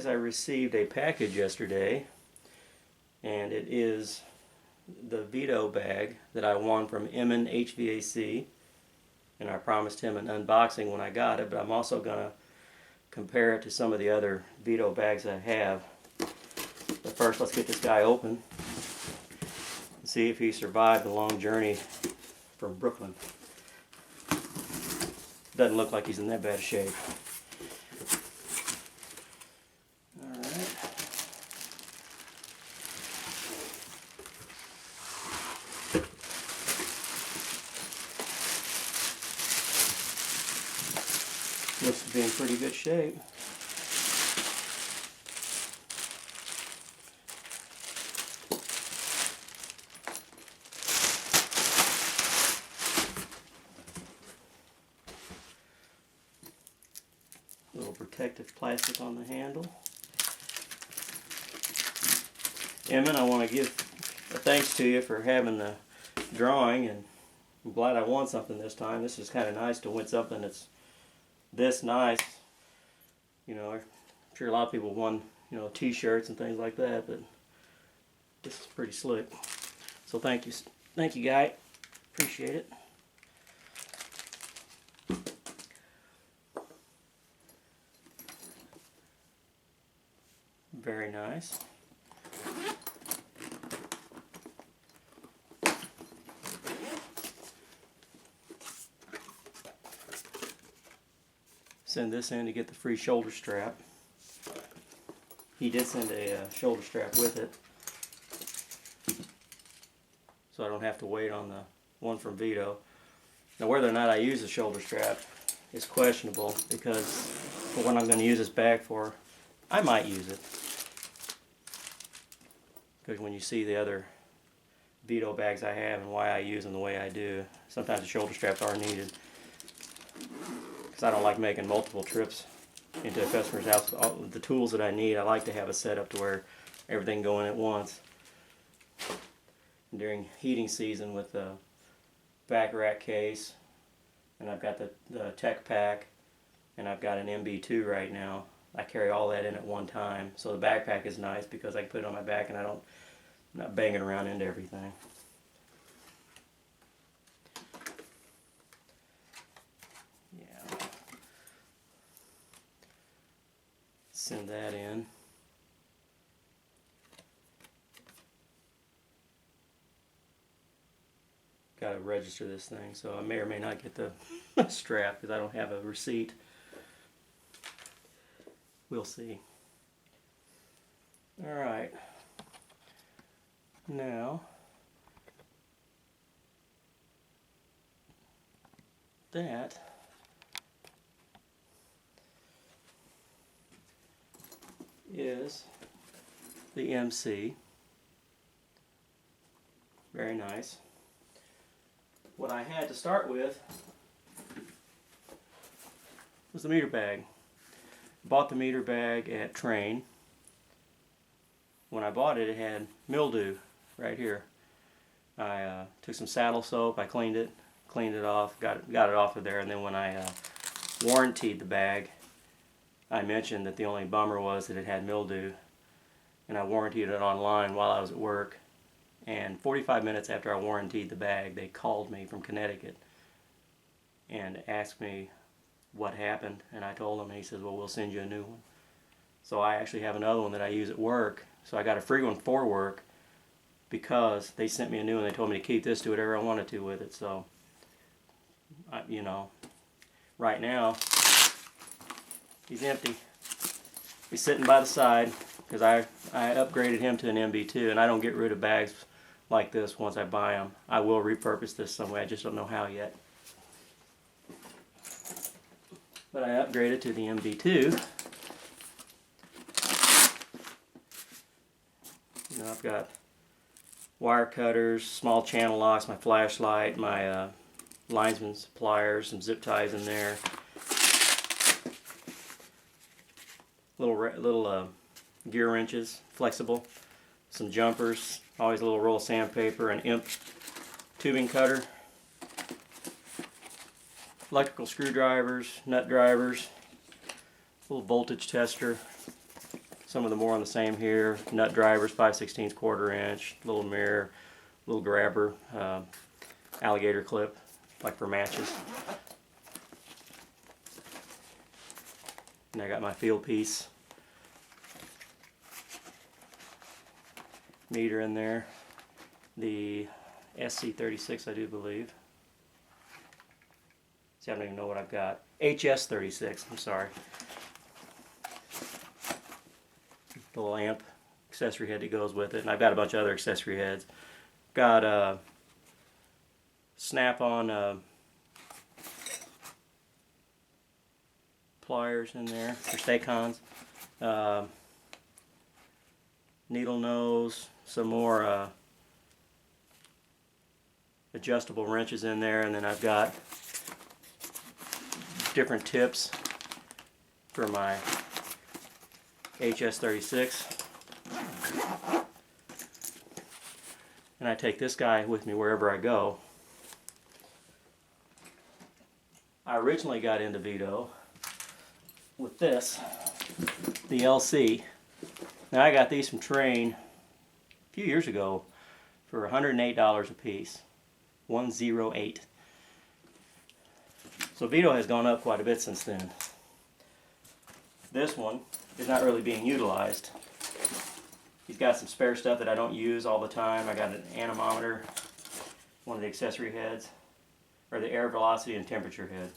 guys, I received a package yesterday, and it is the Veto bag that I won from HVAC, and I promised him an unboxing when I got it, but I'm also going to compare it to some of the other Veto bags I have. But first, let's get this guy open and see if he survived the long journey from Brooklyn. Doesn't look like he's in that bad a shape. Alright. Looks to be in pretty good shape. Little protective plastic on the handle. Emmett, I want to give a thanks to you for having the drawing, and I'm glad I won something this time. This is kind of nice to win something that's this nice. You know, I'm sure a lot of people won, you know, t-shirts and things like that, but this is pretty slick. So thank you, guy. Appreciate it. Very nice. Send this in to get the free shoulder strap. He did send a shoulder strap with it, so I don't have to wait on the one from Veto. Now, whether or not I use the shoulder strap is questionable, because for what I'm going to use this bag for, I might use it. Because when you see the other Veto bags I have and why I use them the way I do, sometimes the shoulder straps are needed. Because I don't like making multiple trips into a customer's house. All the tools that I need, I like to have a setup to where everything go in at once. And during heating season with the back rack case, and I've got the tech pack, and I've got an MB2 right now. I carry all that in at one time, so the backpack is nice because I can put it on my back and I'm not banging around into everything. Yeah. Send that in. Got to register this thing, so I may or may not get the strap because I don't have a receipt. We'll see. Alright. Now, that is the MC. Very nice. What I had to start with was the meter bag. Bought the meter bag at Train. When I bought it, it had mildew right here. I took some saddle soap, I cleaned it off, got it off of there, and then when I warrantied the bag, I mentioned that the only bummer was that it had mildew, and I warrantied it online while I was at work. And 45 minutes after I warrantied the bag, they called me from Connecticut and asked me what happened, and I told him, and he says, well, we'll send you a new one. So I actually have another one that I use at work, so I got a free one for work because they sent me a new one. They told me to keep this, do whatever I wanted to with it. So you know, right now he's empty. He's sitting by the side because I upgraded him to an MB2, and I don't get rid of bags like this once I buy them. I will repurpose this some way, I just don't know how yet. But I upgraded to the MB2. You know, I've got wire cutters, small channel locks, my flashlight, my linesman's pliers, some zip ties in there. Little gear wrenches, flexible, some jumpers, always a little roll of sandpaper, an imp tubing cutter, electrical screwdrivers, nut drivers, little voltage tester, Some of the more on the same here. Nut drivers, 5/16 1/4 inch, little mirror, little grabber, alligator clip, like for matches. And I got my field piece meter in there. The SC36, I do believe. See, I don't even know what I've got. HS36, I'm sorry. The little amp accessory head that goes with it. And I've got a bunch of other accessory heads. Got a snap-on pliers in there for Stay-Cons. Needle nose, some more adjustable wrenches in there, and then I've got different tips for my HS36. And I take this guy with me wherever I go. I originally got into Veto with this, the LC. Now I got these from Train a few years ago for $108 a piece. 108. So Veto has gone up quite a bit since then. This one is not really being utilized. He's got some spare stuff that I don't use all the time. I got an anemometer, one of the accessory heads, or the air velocity and temperature head.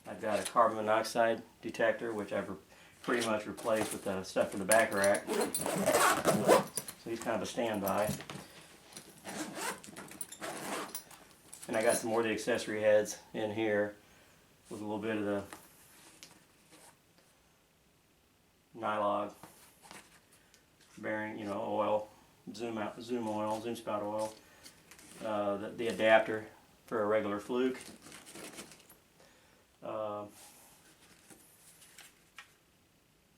I've got a carbon monoxide detector, which I've pretty much replaced with the stuff for the back rack. So he's kind of a standby. And I got some more of the accessory heads in here with a little bit of the nylog bearing, you know, oil, zoom oil, zoom spout oil, the adapter for a regular fluke,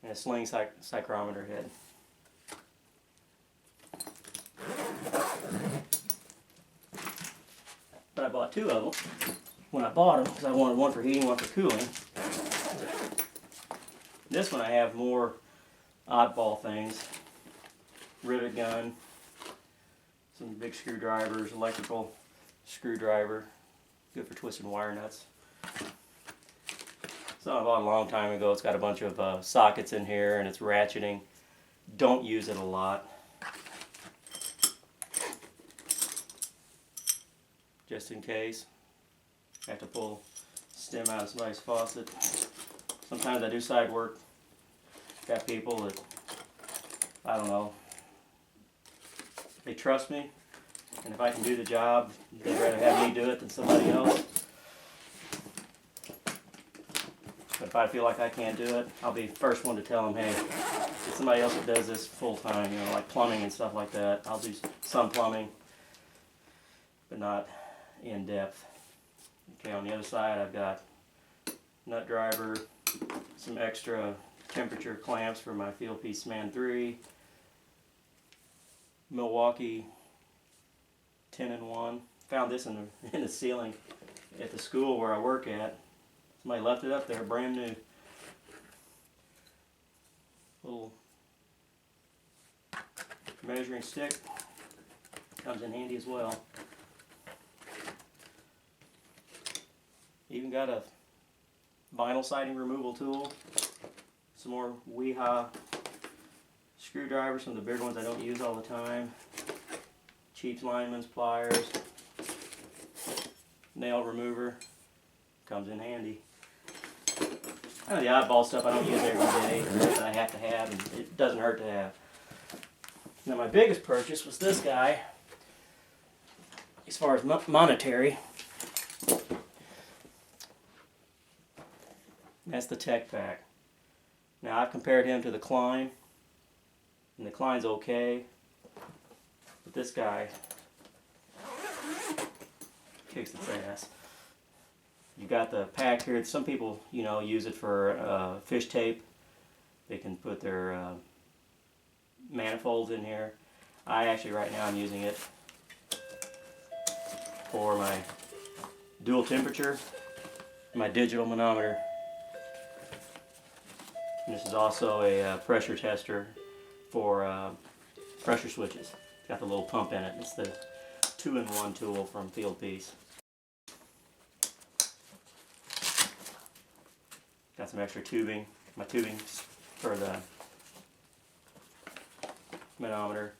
and a sling psychrometer head. But I bought two of them when I bought them because I wanted one for heating, one for cooling. This one I have more oddball things. Rivet gun, some big screwdrivers, electrical screwdriver, good for twisting wire nuts. So I bought a long time ago. It's got a bunch of sockets in here and it's ratcheting. Don't use it a lot. Just in case. I have to pull stem out of somebody's faucet. Sometimes I do side work. Got people that, I don't know, they trust me, and if I can do the job, they'd rather have me do it than somebody else. But if I feel like I can't do it, I'll be the first one to tell them, hey, it's somebody else that does this full time, you know, like plumbing and stuff like that. I'll do some plumbing, but not in depth. Okay, on the other side I've got nut driver, some extra temperature clamps for my field piece Man 3, Milwaukee 10-in-1. Found this in the ceiling at the school where I work at. Somebody left it up there, brand new. Little measuring stick comes in handy as well. Even got a vinyl siding removal tool. Some more Weeha screwdrivers, some of the bigger ones I don't use all the time. Cheap lineman's pliers. Nail remover. Comes in handy. Kind of the oddball stuff I don't use every day that I have to have, and it doesn't hurt to have. Now my biggest purchase was this guy, as far as monetary. That's the Tech Pack. Now I've compared him to the Klein, and the Klein's okay, but this guy kicks its ass. You got the pack here. Some people, you know, use it for fish tape. They can put their manifolds in here. I actually, right now, I'm using it for my dual temperature, my digital manometer. And this is also a pressure tester for pressure switches. It's got the little pump in it. It's the 2-in-1 tool from Fieldpiece. Got some extra tubing. My tubing for the manometer.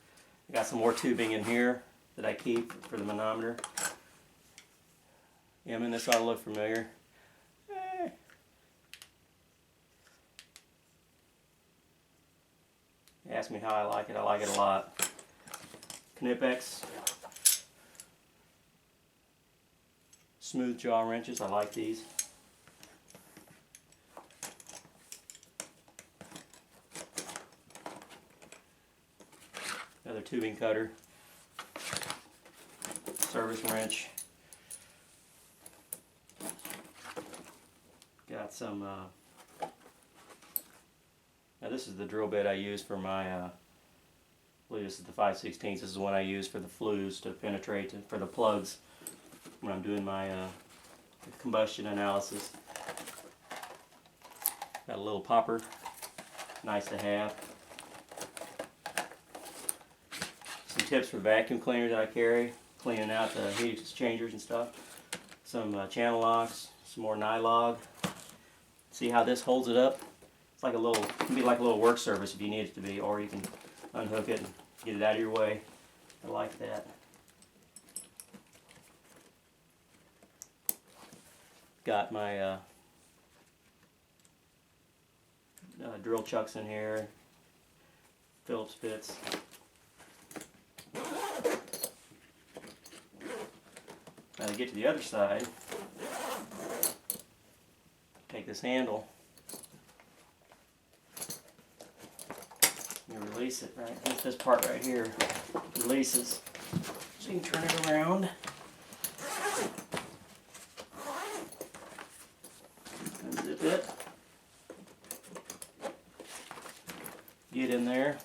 I got some more tubing in here that I keep for the manometer. Yeah, I mean, this ought to look familiar. Ask me how I like it. I like it a lot. Knipex smooth jaw wrenches. I like these. Another tubing cutter. Service wrench. Got some. Now this is the drill bit I use for my. I believe this is the 5/16. This is one I use for the flues to penetrate for the plugs when I'm doing my combustion analysis. Got a little popper, nice to have. Some tips for vacuum cleaners that I carry, cleaning out the heat exchangers and stuff. Some channel locks, some more nylog. See how this holds it up? It's like a little, it can be like a little work surface if you need it to be, or you can unhook it and get it out of your way. I like that. Got my drill chucks in here, Phillips bits. Now to get to the other side, take this handle and release it right. This part right here releases. So you can turn it around. Unzip it. Get in there.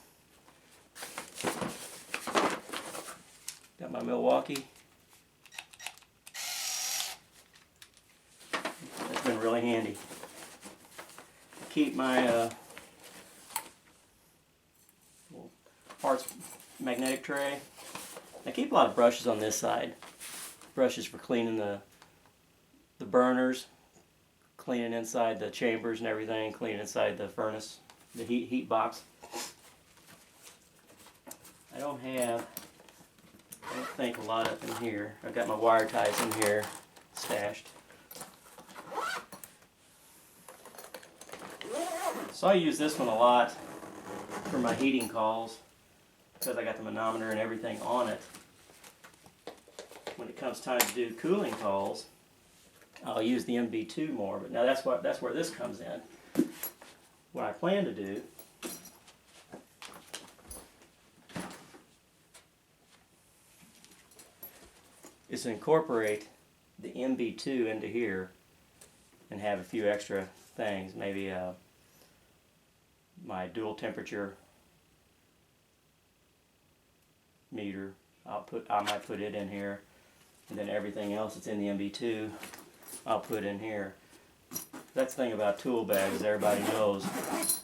Got my Milwaukee. That's been really handy. Keep my parts magnetic tray. I keep a lot of brushes on this side. Brushes for cleaning the burners, cleaning inside the chambers and everything, cleaning inside the furnace, the heat box. I don't think a lot up in here. I've got my wire ties in here stashed. So I use this one a lot for my heating calls because I got the manometer and everything on it. When it comes time to do cooling calls, I'll use the MB2 more, but now that's where this comes in. What I plan to do is to incorporate the MB2 into here and have a few extra things. Maybe my dual temperature meter. I might put it in here, and then everything else that's in the MB2 I'll put in here. That's the thing about tool bags, everybody knows.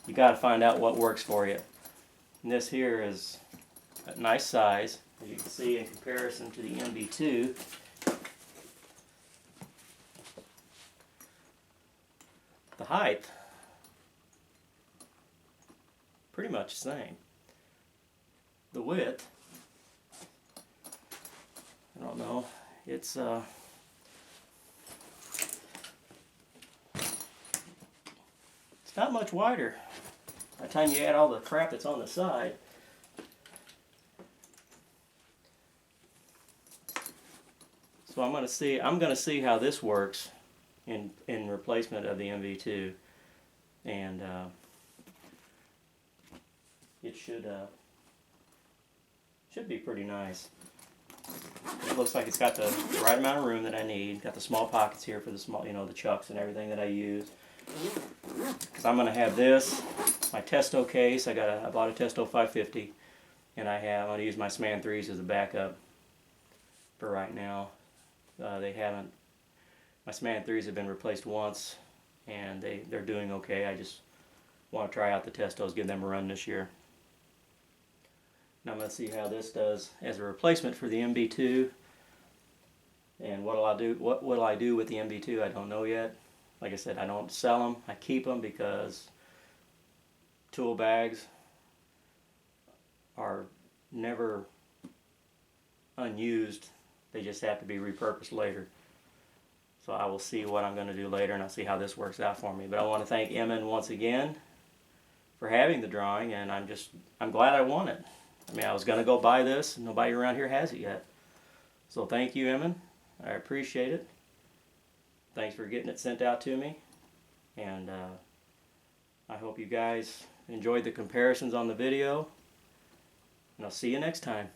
You got to find out what works for you. And this here is a nice size, as you can see in comparison to the MB2. The height, pretty much the same. The width, I don't know, it's not much wider. By the time you add all the crap that's on the side. So I'm going to see how this works in replacement of the MB2, and it should be pretty nice. It looks like it's got the right amount of room that I need. Got the small pockets here for the small, the chucks and everything that I use. Because I'm going to have this, my Testo case. I bought a Testo 550, and I'm going to use my SMAN 3s as a backup for right now. My SMAN 3s have been replaced once, and they're doing okay. I just want to try out the Testos, give them a run this year. Now I'm going to see how this does as a replacement for the MB2. And what will I do with the MB2? I don't know yet. Like I said, I don't sell them. I keep them because tool bags are never unused. They just have to be repurposed later. So I will see what I'm going to do later, and I'll see how this works out for me. But I want to thank Emin once again for having the drawing, and I'm glad I won it. I mean, I was going to go buy this, and nobody around here has it yet. So thank you, Emin. I appreciate it. Thanks for getting it sent out to me. And I hope you guys enjoyed the comparisons on the video. And I'll see you next time.